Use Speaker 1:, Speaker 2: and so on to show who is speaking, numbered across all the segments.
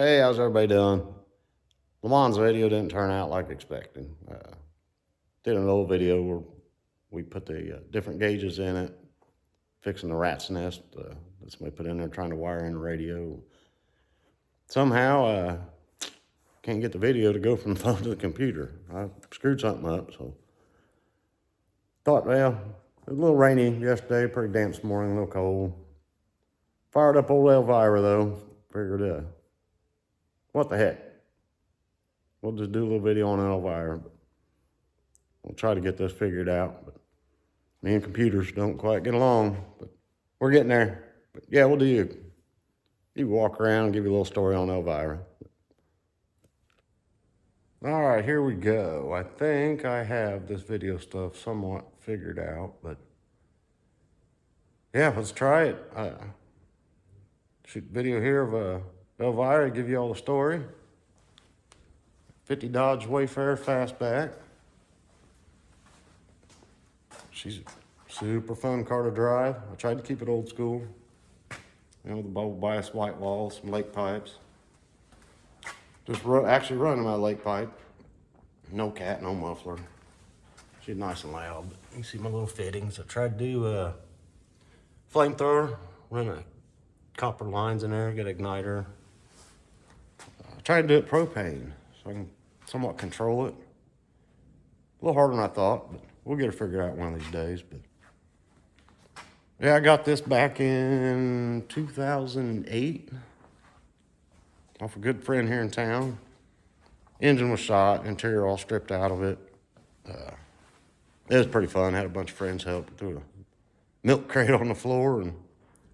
Speaker 1: Hey, how's everybody doing? Lamon's video didn't turn out like expected. Did an old video where we put the different gauges in it, fixing the rat's nest that somebody put in there trying to wire in the radio. Somehow, can't get the video to go from the phone to the computer. I screwed something up, so thought, well, it was a little rainy yesterday, pretty damp this morning, a little cold. Fired up old Elvira though, figured, what the heck? We'll just do a little video on Elvira. We'll try to get this figured out, but me and computers don't quite get along, but we're getting there. But yeah, we'll do you walk around and give you a little story on Elvira. All right, here we go. I think I have this video stuff somewhat figured out, but yeah, let's try it. Shoot video here of Elvira, give you all the story. 50 Dodge Wayfarer fastback. She's a super fun car to drive. I tried to keep it old school. You know, the bubble bias white walls, some lake pipes. Just actually running my lake pipe. No cat, no muffler. She's nice and loud. But you can see my little fittings. I tried to do a flamethrower, run a copper lines in there, get an igniter. I tried to do it propane, so I can somewhat control it. A little harder than I thought, but we'll get it figured out one of these days. But yeah, I got this back in 2008 off a good friend here in town. Engine was shot, interior all stripped out of it. It was pretty fun. Had a bunch of friends help. Threw a milk crate on the floor, and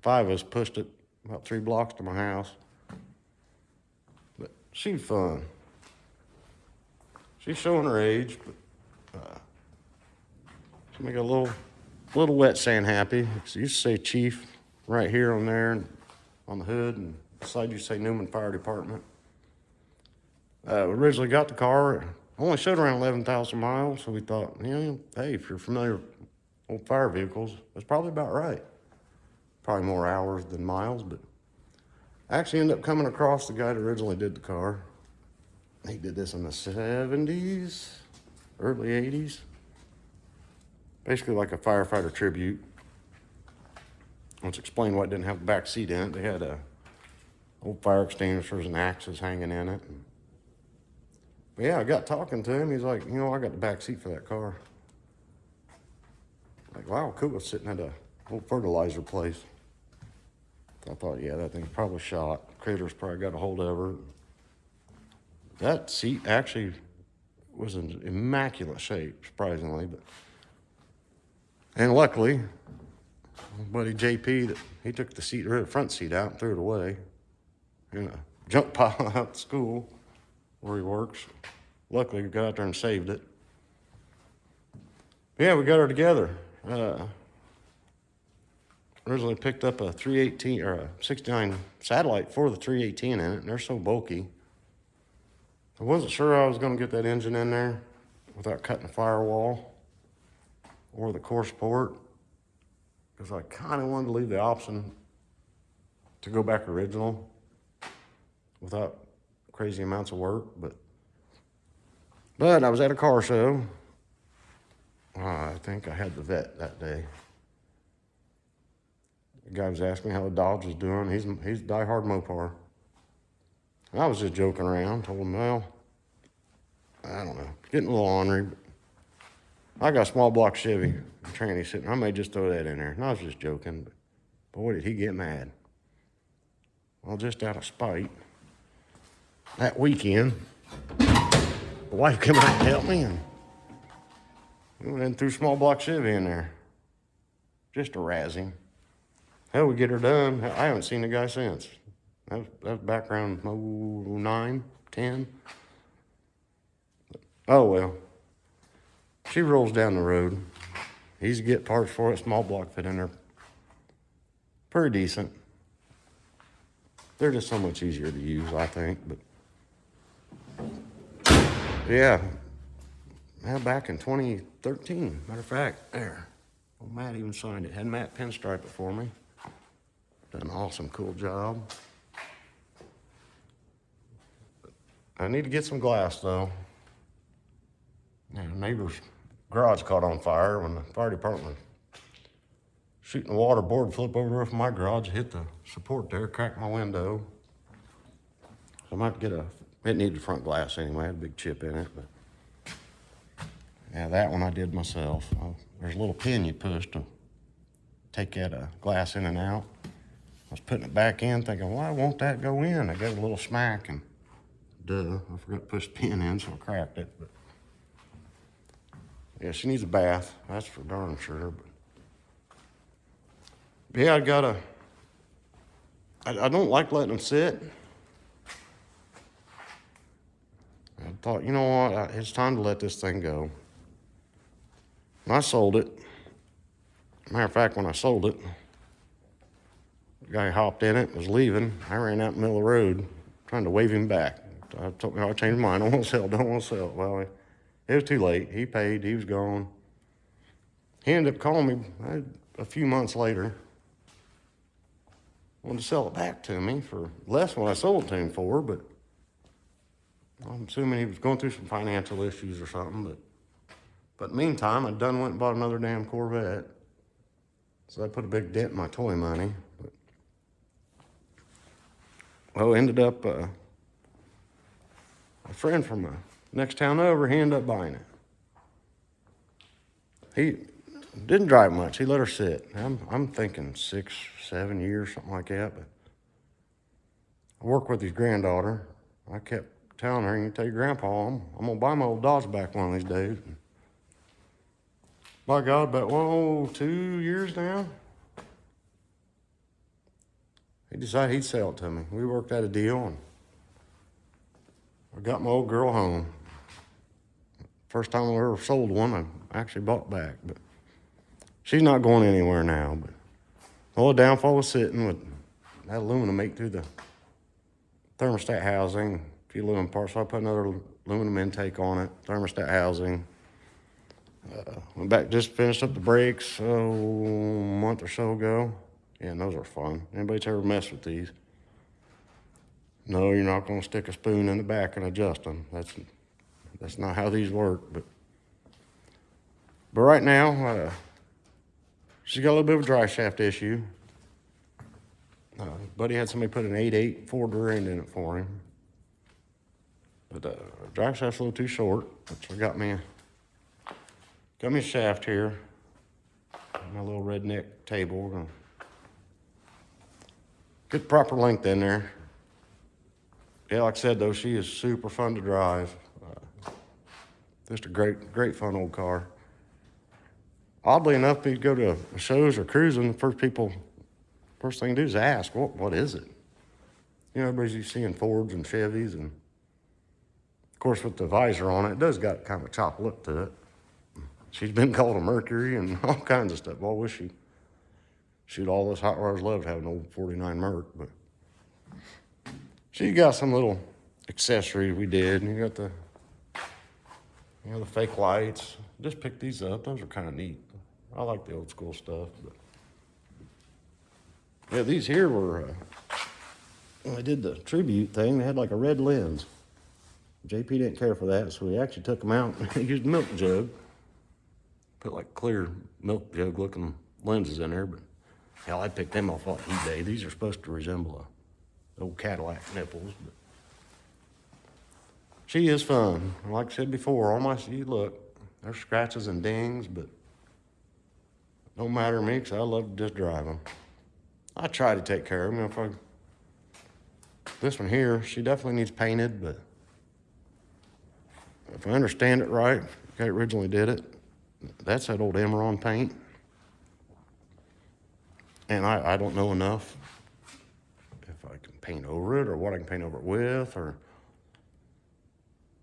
Speaker 1: 5 of us pushed it about 3 blocks to my house. But she's fun. She's showing her age, but she make a little wet sand happy. It used to say Chief right here on there and on the hood, and beside you say Newman Fire Department. We originally got the car, only showed around 11,000 miles, so we thought, you know, hey, if you're familiar with old fire vehicles, that's probably about right. Probably more hours than miles, but I actually ended up coming across the guy that originally did the car. He did this in the 70s, early 80s. Basically like a firefighter tribute. Let's explain why it didn't have the back seat in it. They had old fire extinguishers and axes hanging in it. But yeah, I got talking to him. He's like, you know, I got the back seat for that car. Like, wow, cool. It's sitting at a old fertilizer place. I thought, yeah, that thing's probably shot. Critters probably got a hold of her. That seat actually was in immaculate shape, surprisingly. And luckily, my buddy JP, he took the front seat out and threw it away in a junk pile out at school where he works. Luckily, we got out there and saved it. But yeah, we got her together. Originally picked up a 318 or a 69 satellite for the 318 in it, and they're so bulky. I wasn't sure I was going to get that engine in there without cutting the firewall or the core support, because I kind of wanted to leave the option to go back original without crazy amounts of work. But I was at a car show. I think I had the vet that day. The guy was asking me how the Dodge was doing. He's a diehard Mopar. I was just joking around. Told him, well, I don't know, getting a little ornery. But I got a small block Chevy, tranny sitting. I may just throw that in there. And I was just joking, but boy, did he get mad. Well, just out of spite, that weekend, the wife came out and helped me, and we went and threw small block Chevy in there, just to razz him. Hell, we get her done. I haven't seen the guy since. That was back around 09, 10. Oh, well. She rolls down the road. Easy to get parts for it. Small block fit in there. Pretty decent. They're just so much easier to use, I think. But yeah. Back in 2013. Matter of fact, there. Well, Matt even signed it. Had Matt pinstripe it for me. Done an awesome, cool job. I need to get some glass though. Yeah, neighbor's garage caught on fire when the fire department was shooting the water board, flip over the roof of my garage, hit the support there, cracked my window. So I might get it needed front glass anyway, had a big chip in it, but yeah, that one I did myself. There's a little pin you push to take that glass in and out. I was putting it back in thinking, why won't that go in? I gave it a little smack and duh, I forgot to push the pin in, so I cracked it. But yeah, she needs a bath, that's for darn sure. But yeah, I don't like letting them sit. I thought, you know what, it's time to let this thing go. And I sold it. Matter of fact, when I sold it, the guy hopped in it, was leaving. I ran out in the middle of the road trying to wave him back. I told him, I changed my mind, I don't want to sell it, don't want to sell it. Well, it was too late. He paid, he was gone. He ended up calling me a few months later. Wanted to sell it back to me for less than what I sold it to him for, but I'm assuming he was going through some financial issues or something. But meantime, I went and bought another damn Corvette. So I put a big dent in my toy money. Well, ended up, a friend from the next town over, he ended up buying it. He didn't drive much. He let her sit. I'm thinking 6, 7 years, something like that. But I work with his granddaughter. I kept telling her, you can tell your grandpa, I'm gonna buy my old Dodge back one of these days. And by God, about 2 years now, he decided he'd sell it to me. We worked out a deal, and I got my old girl home. First time I ever sold one, I actually bought back. But she's not going anywhere now. But the only downfall was sitting with that aluminum make through the thermostat housing, a few aluminum parts. So I put another aluminum intake on it, thermostat housing. Went back, just finished up the brakes a month or so ago. Yeah, and those are fun. Anybody's ever messed with these? No, you're not going to stick a spoon in the back and adjust them. That's not how these work. But right now, she's got a little bit of a dry shaft issue. Buddy had somebody put an 8.8 four-door end in it for him. But dry shaft's a little too short. So I got me a shaft here. My little redneck table. We're gonna get the proper length in there. Yeah, like I said though, she is super fun to drive. Just a great fun old car. Oddly enough, if you go to shows or cruising, the first thing to do is ask, what is it? You know, everybody's seeing Fords and Chevys, and of course with the visor on it, it does got kind of a chop look to it. She's been called a Mercury and all kinds of stuff. Well, I wish she'd all us hot rods love to have an old 49 Merc, but she got some little accessories we did. And you got the fake lights. Just picked these up. Those are kind of neat. I like the old school stuff. But yeah, these here were, when I did the tribute thing, they had like a red lens. JP didn't care for that, so we actually took them out and used a milk jug. Put like clear milk jug looking lenses in there, but hell, I picked them off like eBay. These are supposed to resemble a old Cadillac nipples, but she is fun. Like I said before, you look, there's scratches and dings, but don't matter to me because I love to just drive them. I try to take care of them. This one here, she definitely needs painted, but if I understand it right, I originally did it. That's that old Emerald paint. And I don't know enough if I can paint over it or what I can paint over it with,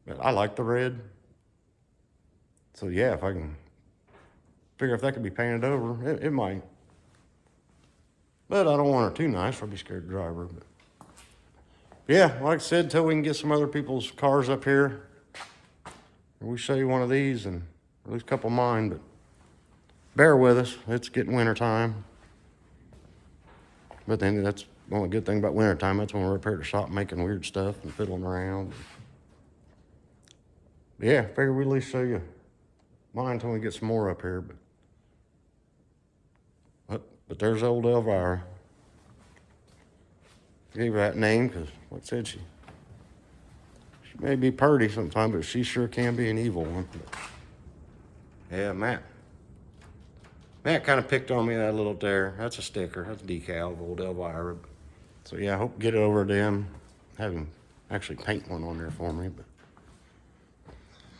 Speaker 1: but I like the red. So yeah, if I can figure if that could be painted over, it might. But I don't want her too nice, I'll be scared to drive her. But yeah, like I said, until we can get some other people's cars up here, we'll show you one of these and at least a couple of mine, but bear with us. It's getting winter time. But then that's the only good thing about winter time. That's when we're up here to shop making weird stuff and fiddling around. Yeah, figure we'll at least show you mine until we get some more up here. But there's old Elvira. Gave her that name because, like I said, she may be purty sometimes, but she sure can be an evil one. Yeah, Matt kind of picked on me that little there. That's a sticker. That's a decal of old Elvira. So yeah, I hope to get it over to them. Have him actually paint one on there for me.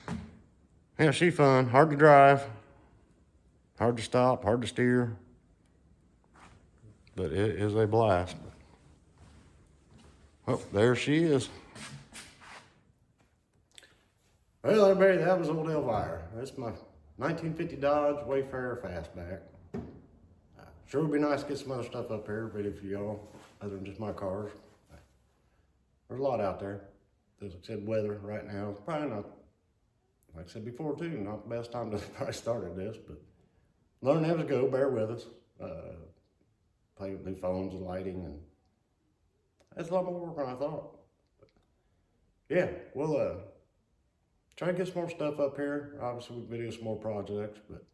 Speaker 1: But yeah, she's fun. Hard to drive. Hard to stop. Hard to steer. But it is a blast. Oh, there she is. Well, everybody, that was old Elvira. That's my 1950 Dodge Wayfarer Fastback. Sure would be nice to get some other stuff up here, ready for y'all, other than just my cars. There's a lot out there. As I said, weather right now is probably not, like I said before too, not the best time to probably started this, but learn as we go, bear with us. Play with new phones and lighting, and that's a lot more work than I thought. But yeah, we'll try to get some more stuff up here. Obviously, we video some more projects, but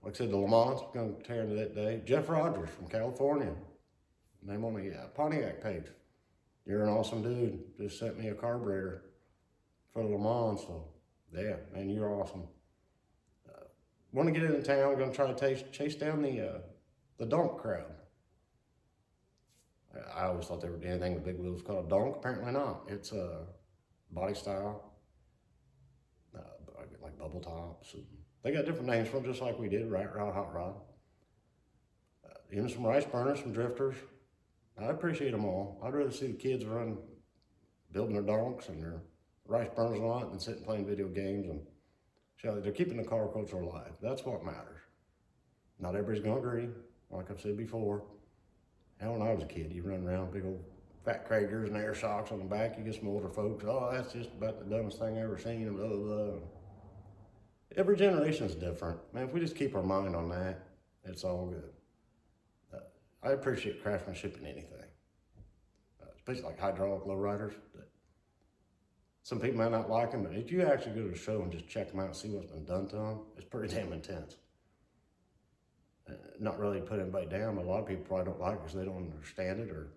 Speaker 1: like I said, the Le Mans, we're going to tear into that day. Jeff Rogers from California, name on the Pontiac page. You're an awesome dude. Just sent me a carburetor for the Le Mans, so yeah, man, you're awesome. Want to get into town, we're going to try to chase down the donk crowd. I always thought they were anything with big wheels called a donk. Apparently not. It's a body style, like bubble tops. And they got different names for them, just like we did, Rat Rod, Hot Rod. Even some rice burners, some drifters. I appreciate them all. I'd rather see the kids building their donks and their rice burners a lot than sitting playing video games and show that they're keeping the car culture alive. That's what matters. Not everybody's gonna agree, like I've said before. Hell, when I was a kid, you run around with big old fat Kragers and air shocks on the back. You get some older folks, oh, that's just about the dumbest thing I've ever seen, and blah, blah, blah. Every generation's different. Man, if we just keep our mind on that, it's all good. I appreciate craftsmanship in anything, especially like hydraulic lowriders. Some people might not like them, but if you actually go to a show and just check them out and see what's been done to them, it's pretty damn intense. Not really put anybody down, but a lot of people probably don't like it because they don't understand it or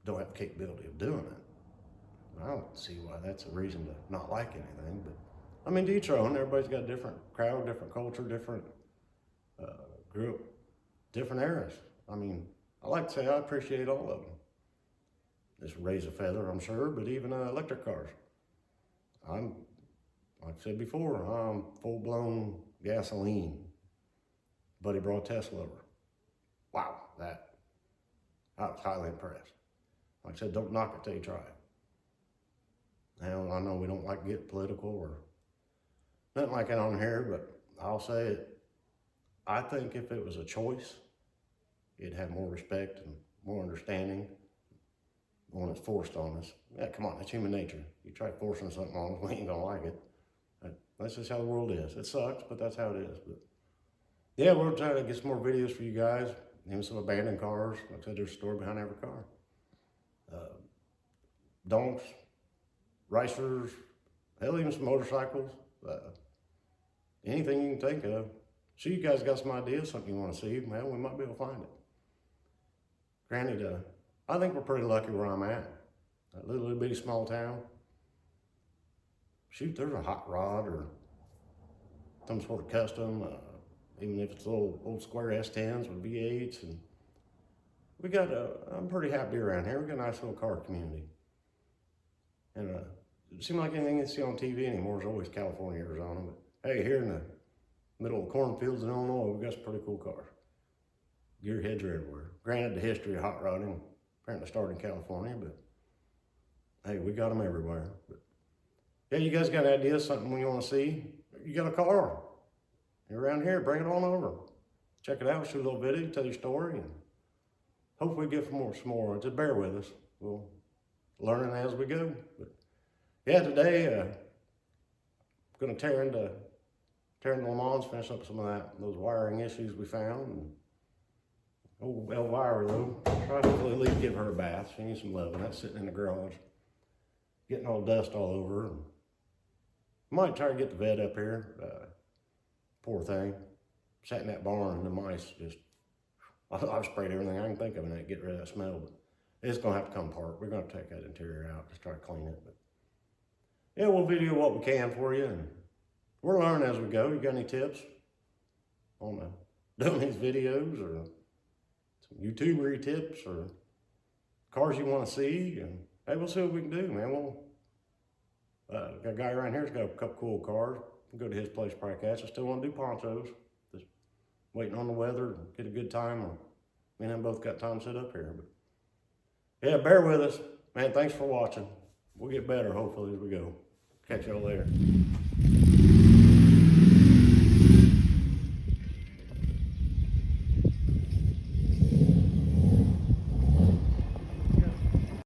Speaker 1: don't have the capability of doing it. I don't see why that's a reason to not like anything, but I mean, to each their own. Everybody's got a different crowd, different culture, different group, different eras. I mean, I like to say I appreciate all of them. This raise a feather, I'm sure, but even electric cars. Like I said before, I'm full-blown gasoline. Buddy brought Tesla over. Wow, I was highly impressed. Like I said, don't knock it till you try it. Now, I know we don't like to get political or nothing like that on here, but I'll say it. I think if it was a choice, it'd have more respect and more understanding when it's forced on us. Yeah, come on, it's human nature. You try forcing something on us, we ain't gonna like it. That's just how the world is. It sucks, but that's how it is. But yeah, we're trying to get some more videos for you guys. Even some abandoned cars. Like I said, there's a story behind every car. Donks, racers, hell, even some motorcycles. Anything you can think of. So you guys got some ideas, something you want to see, well, we might be able to find it. Granted, I think we're pretty lucky where I'm at. That little bitty small town. Shoot, there's a hot rod or some sort of custom, even if it's little old square S10s with V8s. And we got I'm pretty happy around here. We got a nice little car community. And it seems like anything you see on TV anymore is always California, Arizona. But hey, here in the middle of cornfields in Illinois, we got some pretty cool cars. Gearheads are everywhere. Granted, the history of hot rodding apparently started in California, but hey, we got them everywhere. But yeah, you guys got ideas, something you want to see? You got a car. You're around here, bring it on over. Check it out, shoot a little video, tell your story, and hopefully get some more. Just bear with us. We'll learn as we go. But yeah, today, gonna tear into the Le Mans, finish up some of those wiring issues we found. And old Elvira though, try to at least give her a bath. She needs some love, and that's sitting in the garage. getting all dust all over. And might try to get the vet up here. Poor thing. Sat in that barn and the mice just, I've sprayed everything I can think of in that, get rid of that smell. But it's gonna have to come apart. We're gonna take that interior out, just try to clean it. But yeah, we'll video what we can for you, and we're learning as we go. You got any tips on doing these videos, or some YouTuber tips, or cars you want to see? And hey, we'll see what we can do, man. We'll got a guy around here's got a couple cool cars. We'll go to his place, probably catch. I still want to do ponchos. Just waiting on the weather, get a good time. Or me and him both got time set up here. But yeah, bear with us, man. Thanks for watching. We'll get better hopefully as we go. Catch y'all later.